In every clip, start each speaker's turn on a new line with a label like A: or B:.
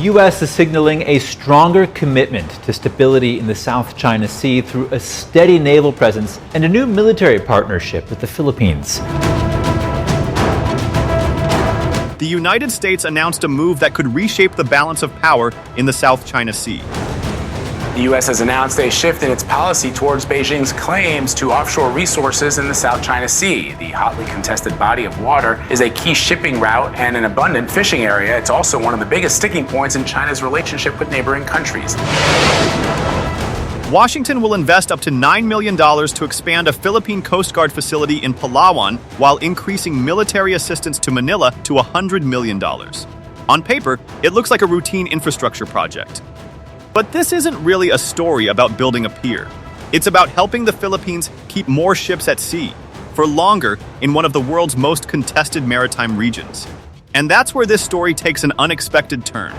A: U.S. is signaling a stronger commitment to stability in the South China Sea through a steady naval presence and a new military partnership with the Philippines.
B: The United States announced a move that could reshape the balance of power in the South China Sea.
C: The U.S. has announced a shift in its policy towards Beijing's claims to offshore resources in the South China Sea. The hotly contested body of water is a key shipping route and an abundant fishing area. It's also one of the biggest sticking points in China's relationship with neighboring countries.
B: Washington will invest up to $9 million to expand a Philippine Coast Guard facility in Palawan while increasing military assistance to Manila to $100 million. On paper, it looks like a routine infrastructure project. But this isn't really a story about building a pier. It's about helping the Philippines keep more ships at sea for longer in one of the world's most contested maritime regions. And that's where this story takes an unexpected turn.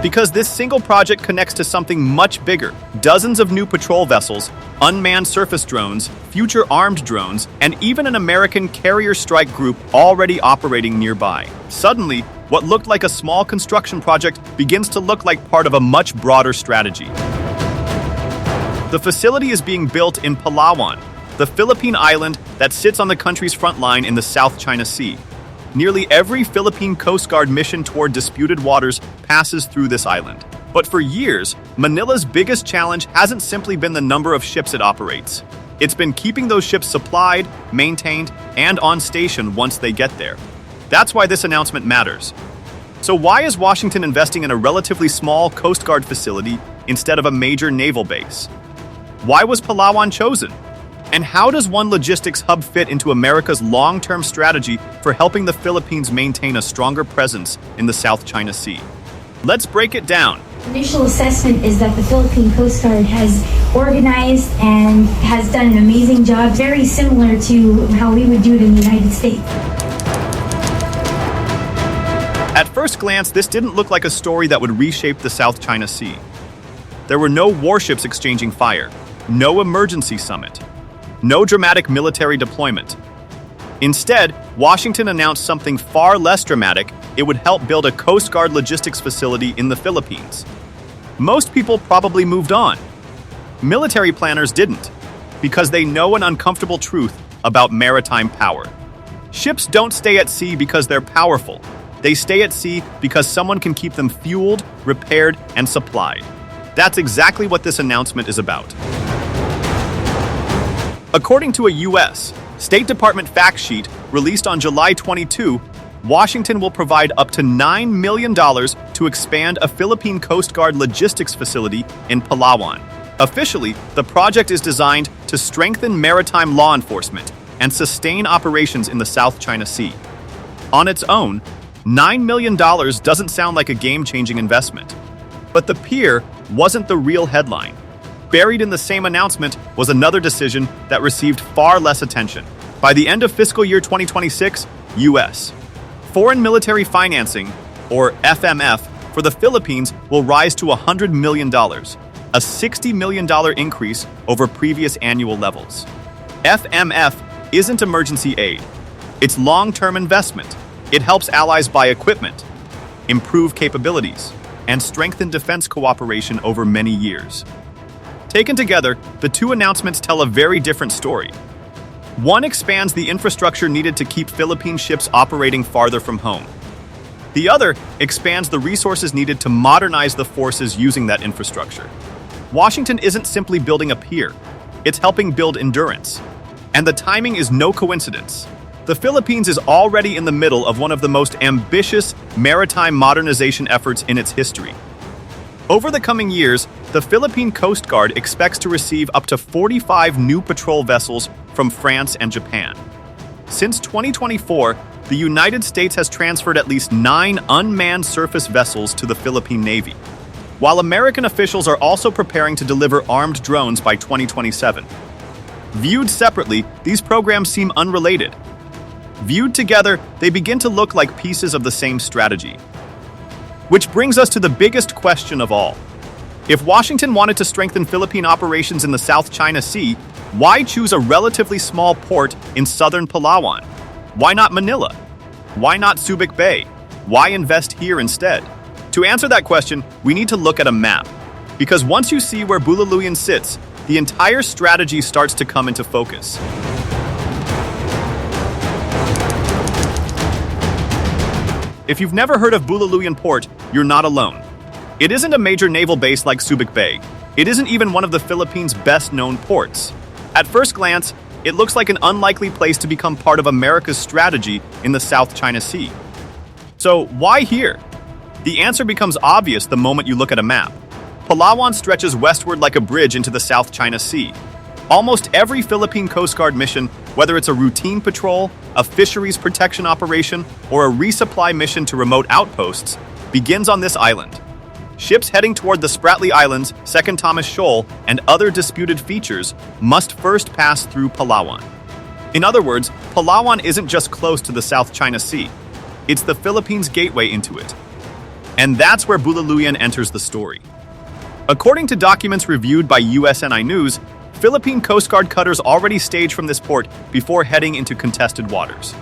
B: Because this single project connects to something much bigger. Dozens of new patrol vessels, unmanned surface drones, future armed drones, and even an American carrier strike group already operating nearby. Suddenly, what looked like a small construction project begins to look like part of a much broader strategy. The facility is being built in Palawan, the Philippine island that sits on the country's front line in the South China Sea. Nearly every Philippine Coast Guard mission toward disputed waters passes through this island. But for years, Manila's biggest challenge hasn't simply been the number of ships it operates. It's been keeping those ships supplied, maintained, and on station once they get there. That's why this announcement matters. So why is Washington investing in a relatively small Coast Guard facility instead of a major naval base? Why was Palawan chosen? And how does one logistics hub fit into America's long-term strategy for helping the Philippines maintain a stronger presence in the South China Sea? Let's break it down.
D: Initial assessment is that the Philippine Coast Guard has organized and has done an amazing job, very similar to how we would do it in the United States.
B: At first glance, this didn't look like a story that would reshape the South China Sea. There were no warships exchanging fire, no emergency summit, no dramatic military deployment. Instead, Washington announced something far less dramatic. It would help build a Coast Guard logistics facility in the Philippines. Most people probably moved on. Military planners didn't, because they know an uncomfortable truth about maritime power. Ships don't stay at sea because they're powerful. They stay at sea because someone can keep them fueled, repaired, and supplied. That's exactly what this announcement is about. According to a U.S. State Department fact sheet released on July 22, Washington will provide up to $9 million to expand a Philippine Coast Guard logistics facility in Palawan. Officially, the project is designed to strengthen maritime law enforcement and sustain operations in the South China Sea. On its own, $9 million doesn't sound like a game-changing investment. But the pier wasn't the real headline. Buried in the same announcement was another decision that received far less attention. By the end of fiscal year 2026, U.S. foreign military financing, or FMF, for the Philippines will rise to $100 million, a $60 million increase over previous annual levels. FMF isn't emergency aid. It's long-term investment. It helps allies buy equipment, improve capabilities, and strengthen defense cooperation over many years. Taken together, the two announcements tell a very different story. One expands the infrastructure needed to keep Philippine ships operating farther from home. The other expands the resources needed to modernize the forces using that infrastructure. Washington isn't simply building a pier, it's helping build endurance. And the timing is no coincidence. The Philippines is already in the middle of one of the most ambitious maritime modernization efforts in its history. Over the coming years, the Philippine Coast Guard expects to receive up to 45 new patrol vessels from France and Japan. Since 2024, the United States has transferred at least 9 unmanned surface vessels to the Philippine Navy, while American officials are also preparing to deliver armed drones by 2027. Viewed separately, these programs seem unrelated. Viewed together, they begin to look like pieces of the same strategy. Which brings us to the biggest question of all. If Washington wanted to strengthen Philippine operations in the South China Sea, why choose a relatively small port in southern Palawan? Why not Manila? Why not Subic Bay? Why invest here instead? To answer that question, we need to look at a map. Because once you see where Buliluyan sits, the entire strategy starts to come into focus. If you've never heard of Buliluyan Port, you're not alone. It isn't a major naval base like Subic Bay. It isn't even one of the Philippines' best-known ports. At first glance, it looks like an unlikely place to become part of America's strategy in the South China Sea. So why here? The answer becomes obvious the moment you look at a map. Palawan stretches westward like a bridge into the South China Sea. Almost every Philippine Coast Guard mission, whether it's a routine patrol, a fisheries protection operation, or a resupply mission to remote outposts, begins on this island. Ships heading toward the Spratly Islands, Second Thomas Shoal, and other disputed features must first pass through Palawan. In other words, Palawan isn't just close to the South China Sea. It's the Philippines' gateway into it. And that's where Buliluyan enters the story. According to documents reviewed by USNI News, Philippine Coast Guard cutters already stage from this port before heading into contested waters.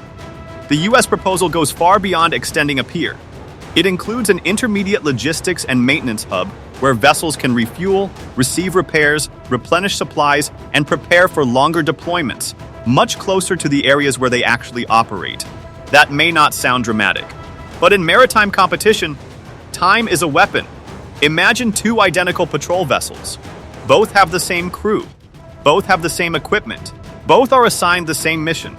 B: The U.S. proposal goes far beyond extending a pier. It includes an intermediate logistics and maintenance hub where vessels can refuel, receive repairs, replenish supplies, and prepare for longer deployments, much closer to the areas where they actually operate. That may not sound dramatic, but in maritime competition, time is a weapon. Imagine two identical patrol vessels. Both have the same crew. Both have the same equipment. Both are assigned the same mission.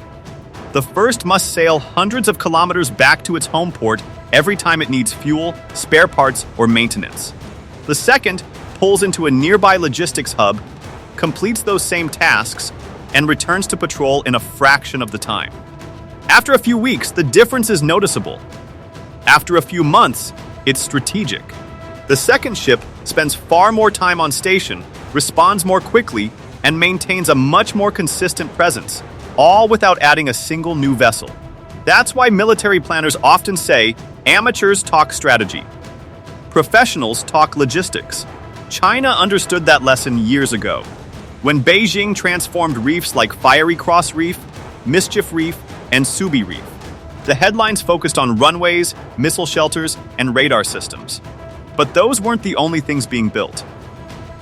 B: The first must sail hundreds of kilometers back to its home port every time it needs fuel, spare parts, or maintenance. The second pulls into a nearby logistics hub, completes those same tasks, and returns to patrol in a fraction of the time. After a few weeks, the difference is noticeable. After a few months, it's strategic. The second ship spends far more time on station, responds more quickly, and maintains a much more consistent presence, all without adding a single new vessel. That's why military planners often say, amateurs talk strategy. Professionals talk logistics. China understood that lesson years ago, when Beijing transformed reefs like Fiery Cross Reef, Mischief Reef, and Subi Reef. The headlines focused on runways, missile shelters, and radar systems. But those weren't the only things being built.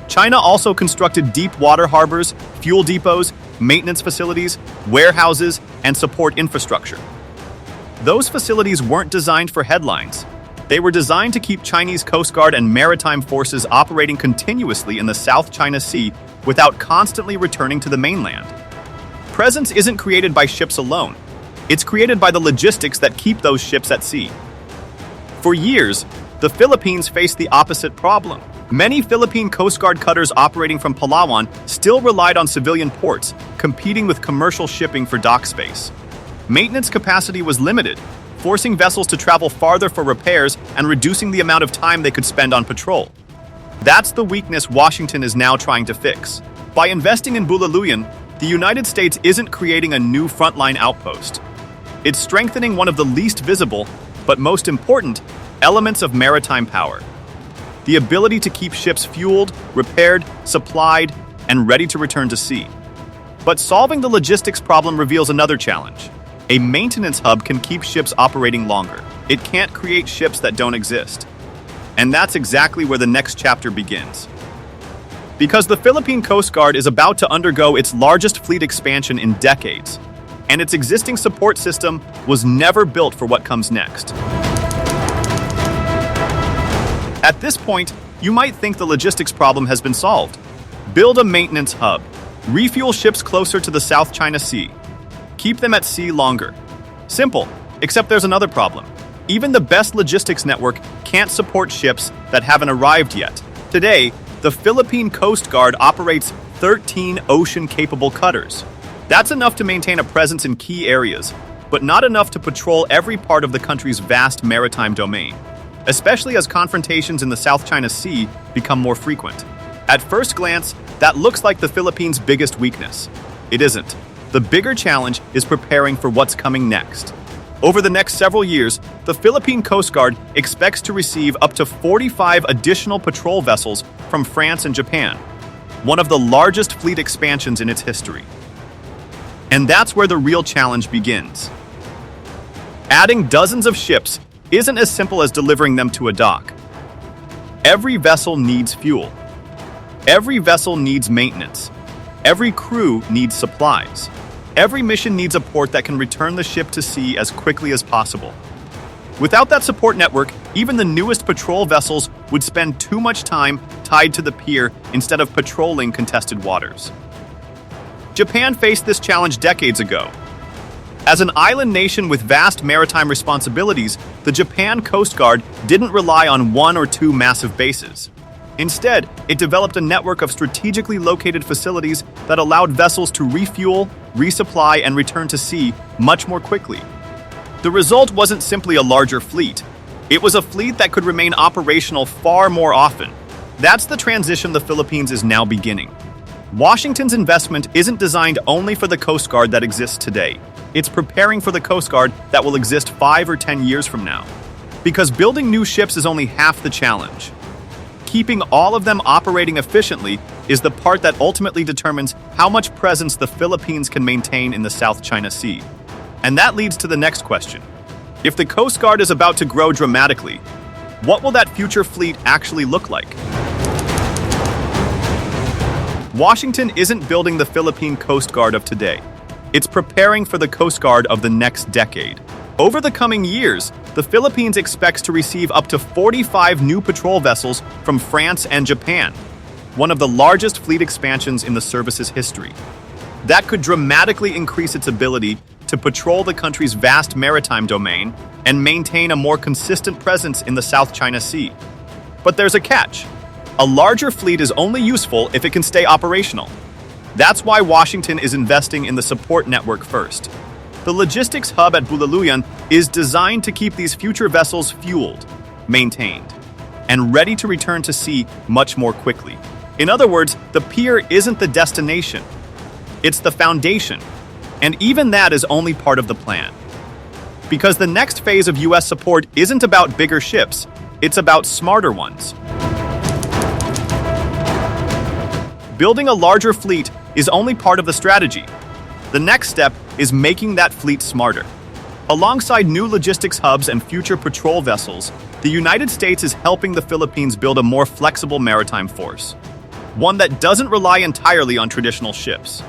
B: China also constructed deep water harbors, fuel depots, maintenance facilities, warehouses, and support infrastructure. Those facilities weren't designed for headlines. They were designed to keep Chinese Coast Guard and maritime forces operating continuously in the South China Sea without constantly returning to the mainland. Presence isn't created by ships alone. It's created by the logistics that keep those ships at sea. For years, the Philippines faced the opposite problem. Many Philippine Coast Guard cutters operating from Palawan still relied on civilian ports, competing with commercial shipping for dock space. Maintenance capacity was limited, forcing vessels to travel farther for repairs and reducing the amount of time they could spend on patrol. That's the weakness Washington is now trying to fix. By investing in Buliluyan, the United States isn't creating a new frontline outpost. It's strengthening one of the least visible, but most important, elements of maritime power. The ability to keep ships fueled, repaired, supplied, and ready to return to sea. But solving the logistics problem reveals another challenge. A maintenance hub can keep ships operating longer. It can't create ships that don't exist. And that's exactly where the next chapter begins. Because the Philippine Coast Guard is about to undergo its largest fleet expansion in decades, and its existing support system was never built for what comes next. At this point, you might think the logistics problem has been solved. Build a maintenance hub. Refuel ships closer to the South China Sea. Keep them at sea longer. Simple, except there's another problem. Even the best logistics network can't support ships that haven't arrived yet. Today, the Philippine Coast Guard operates 13 ocean-capable cutters. That's enough to maintain a presence in key areas, but not enough to patrol every part of the country's vast maritime domain, especially as confrontations in the South China Sea become more frequent. At first glance, that looks like the Philippines' biggest weakness. It isn't. The bigger challenge is preparing for what's coming next. Over the next several years, the Philippine Coast Guard expects to receive up to 45 additional patrol vessels from France and Japan, one of the largest fleet expansions in its history. And that's where the real challenge begins. Adding dozens of ships isn't as simple as delivering them to a dock. Every vessel needs fuel. Every vessel needs maintenance. Every crew needs supplies. Every mission needs a port that can return the ship to sea as quickly as possible. Without that support network, even the newest patrol vessels would spend too much time tied to the pier instead of patrolling contested waters. Japan faced this challenge decades ago. As an island nation with vast maritime responsibilities, the Japan Coast Guard didn't rely on one or two massive bases. Instead, it developed a network of strategically located facilities that allowed vessels to refuel, resupply, and return to sea much more quickly. The result wasn't simply a larger fleet. It was a fleet that could remain operational far more often. That's the transition the Philippines is now beginning. Washington's investment isn't designed only for the Coast Guard that exists today. It's preparing for the Coast Guard that will exist 5 or 10 years from now. Because building new ships is only half the challenge. Keeping all of them operating efficiently is the part that ultimately determines how much presence the Philippines can maintain in the South China Sea. And that leads to the next question. If the Coast Guard is about to grow dramatically, what will that future fleet actually look like? Washington isn't building the Philippine Coast Guard of today. It's preparing for the Coast Guard of the next decade. Over the coming years, the Philippines expects to receive up to 45 new patrol vessels from France and Japan, one of the largest fleet expansions in the service's history. That could dramatically increase its ability to patrol the country's vast maritime domain and maintain a more consistent presence in the South China Sea. But there's a catch. A larger fleet is only useful if it can stay operational. That's why Washington is investing in the support network first. The logistics hub at Buliluyan is designed to keep these future vessels fueled, maintained, and ready to return to sea much more quickly. In other words, the pier isn't the destination. It's the foundation. And even that is only part of the plan. Because the next phase of U.S. support isn't about bigger ships, it's about smarter ones. Building a larger fleet is only part of the strategy. The next step is making that fleet smarter. Alongside new logistics hubs and future patrol vessels, the United States is helping the Philippines build a more flexible maritime force, one that doesn't rely entirely on traditional ships.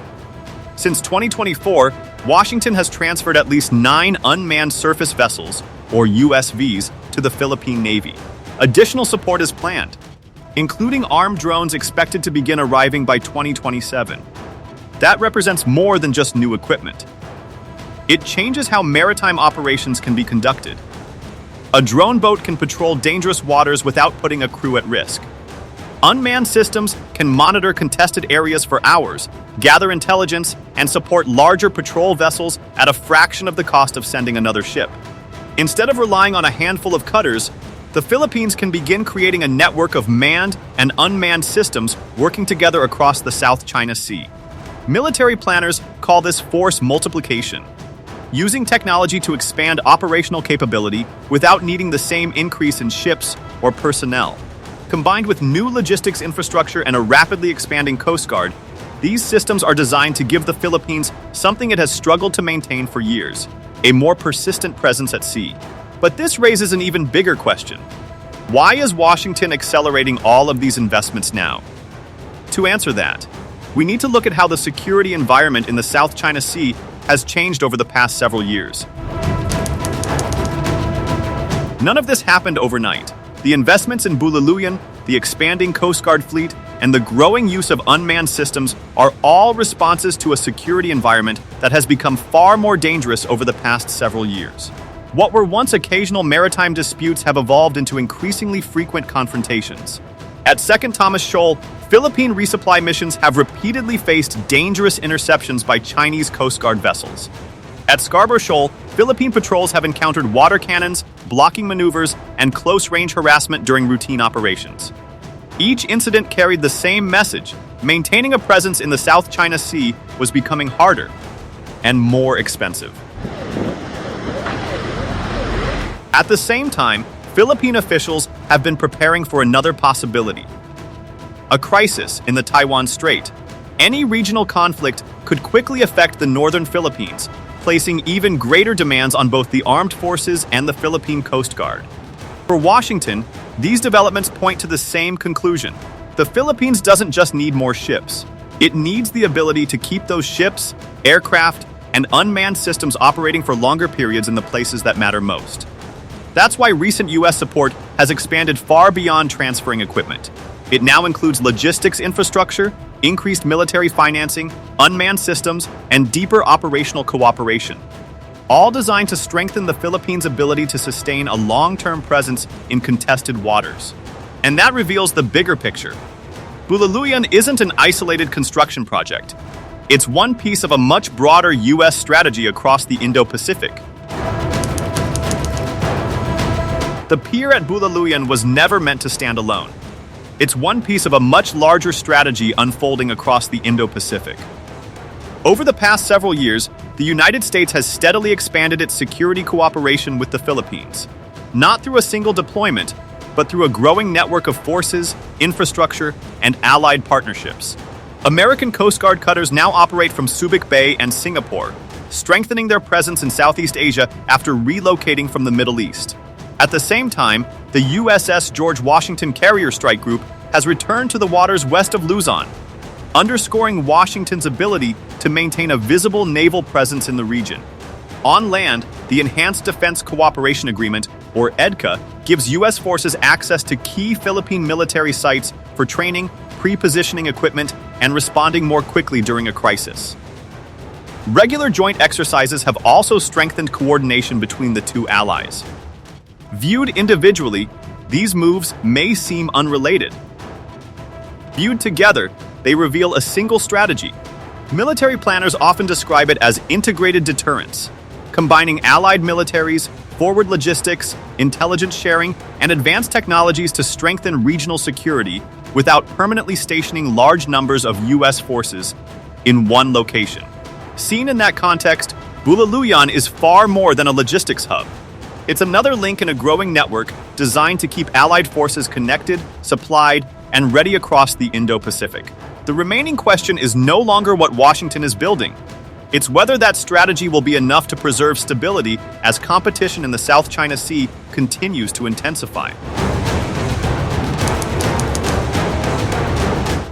B: Since 2024, Washington has transferred at least 9 unmanned surface vessels, or USVs, to the Philippine Navy. Additional support is planned, including armed drones expected to begin arriving by 2027. That represents more than just new equipment. It changes how maritime operations can be conducted. A drone boat can patrol dangerous waters without putting a crew at risk. Unmanned systems can monitor contested areas for hours, gather intelligence, and support larger patrol vessels at a fraction of the cost of sending another ship. Instead of relying on a handful of cutters, the Philippines can begin creating a network of manned and unmanned systems working together across the South China Sea. Military planners call this force multiplication, using technology to expand operational capability without needing the same increase in ships or personnel. Combined with new logistics infrastructure and a rapidly expanding Coast Guard, these systems are designed to give the Philippines something it has struggled to maintain for years: a more persistent presence at sea. But this raises an even bigger question. Why is Washington accelerating all of these investments now? To answer that, we need to look at how the security environment in the South China Sea has changed over the past several years. None of this happened overnight. The investments in Buliluyan, the expanding Coast Guard fleet, and the growing use of unmanned systems are all responses to a security environment that has become far more dangerous over the past several years. What were once occasional maritime disputes have evolved into increasingly frequent confrontations. At 2nd Thomas Shoal, Philippine resupply missions have repeatedly faced dangerous interceptions by Chinese Coast Guard vessels. At Scarborough Shoal, Philippine patrols have encountered water cannons, blocking maneuvers, and close-range harassment during routine operations. Each incident carried the same message: maintaining a presence in the South China Sea was becoming harder and more expensive. At the same time, Philippine officials have been preparing for another possibility: a crisis in the Taiwan Strait. Any regional conflict could quickly affect the northern Philippines, placing even greater demands on both the armed forces and the Philippine Coast Guard. For Washington, these developments point to the same conclusion. The Philippines doesn't just need more ships. It needs the ability to keep those ships, aircraft, and unmanned systems operating for longer periods in the places that matter most. That's why recent U.S. support has expanded far beyond transferring equipment. It now includes logistics infrastructure, increased military financing, unmanned systems, and deeper operational cooperation, all designed to strengthen the Philippines' ability to sustain a long-term presence in contested waters. And that reveals the bigger picture. Buliluyan isn't an isolated construction project. It's one piece of a much broader U.S. strategy across the Indo-Pacific. The pier at Buliluyan was never meant to stand alone. It's one piece of a much larger strategy unfolding across the Indo-Pacific. Over the past several years, the United States has steadily expanded its security cooperation with the Philippines, not through a single deployment, but through a growing network of forces, infrastructure, and allied partnerships. American Coast Guard cutters now operate from Subic Bay and Singapore, strengthening their presence in Southeast Asia after relocating from the Middle East. At the same time, the USS George Washington Carrier Strike Group has returned to the waters west of Luzon, underscoring Washington's ability to maintain a visible naval presence in the region. On land, the Enhanced Defense Cooperation Agreement, or EDCA, gives U.S. forces access to key Philippine military sites for training, pre-positioning equipment, and responding more quickly during a crisis. Regular joint exercises have also strengthened coordination between the two allies. Viewed individually, these moves may seem unrelated. Viewed together, they reveal a single strategy. Military planners often describe it as integrated deterrence, combining allied militaries, forward logistics, intelligence sharing, and advanced technologies to strengthen regional security without permanently stationing large numbers of U.S. forces in one location. Seen in that context, Buliluyan is far more than a logistics hub. It's another link in a growing network designed to keep allied forces connected, supplied, and ready across the Indo-Pacific. The remaining question is no longer what Washington is building. It's whether that strategy will be enough to preserve stability as competition in the South China Sea continues to intensify.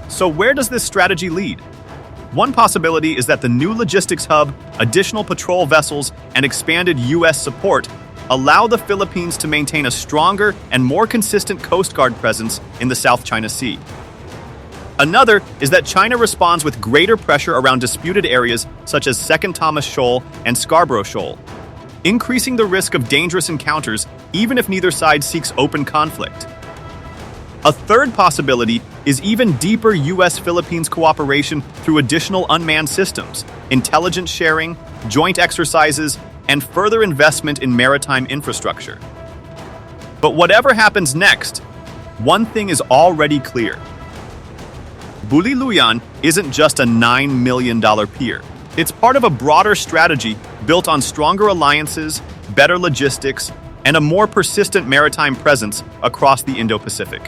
B: So where does this strategy lead? One possibility is that the new logistics hub, additional patrol vessels, and expanded U.S. support allow the Philippines to maintain a stronger and more consistent Coast Guard presence in the South China Sea. Another is that China responds with greater pressure around disputed areas such as Second Thomas Shoal and Scarborough Shoal, increasing the risk of dangerous encounters even if neither side seeks open conflict. A third possibility is even deeper U.S.-Philippines cooperation through additional unmanned systems, intelligence sharing, joint exercises, and further investment in maritime infrastructure. But whatever happens next, one thing is already clear. Buliluyan isn't just a $9 million pier. It's part of a broader strategy built on stronger alliances, better logistics, and a more persistent maritime presence across the Indo-Pacific.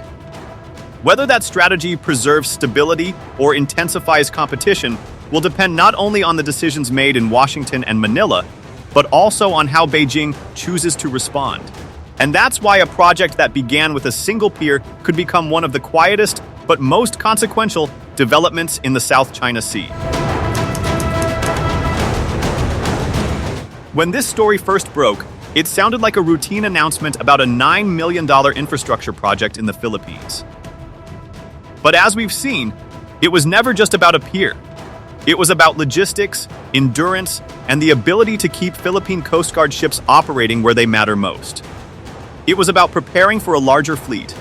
B: Whether that strategy preserves stability or intensifies competition will depend not only on the decisions made in Washington and Manila, but also on how Beijing chooses to respond. And that's why a project that began with a single pier could become one of the quietest but most consequential developments in the South China Sea. When this story first broke, it sounded like a routine announcement about a $9 million infrastructure project in the Philippines. But as we've seen, it was never just about a pier. It was about logistics, endurance, and the ability to keep Philippine Coast Guard ships operating where they matter most. It was about preparing for a larger fleet,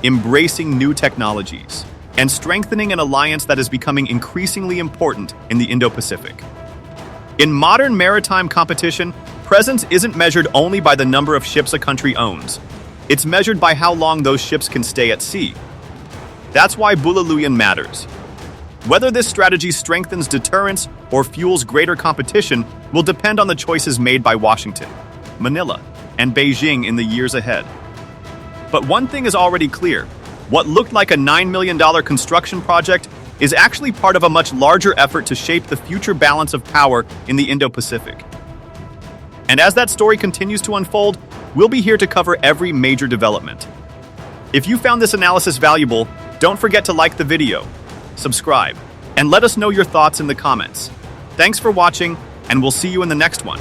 B: embracing new technologies, and strengthening an alliance that is becoming increasingly important in the Indo-Pacific. In modern maritime competition, presence isn't measured only by the number of ships a country owns. It's measured by how long those ships can stay at sea. That's why Buliluyan matters. Whether this strategy strengthens deterrence or fuels greater competition will depend on the choices made by Washington, Manila, and Beijing in the years ahead. But one thing is already clear. What looked like a $9 million construction project is actually part of a much larger effort to shape the future balance of power in the Indo-Pacific. And as that story continues to unfold, we'll be here to cover every major development. If you found this analysis valuable, don't forget to like the video, subscribe, and let us know your thoughts in the comments. Thanks for watching, and we'll see you in the next one.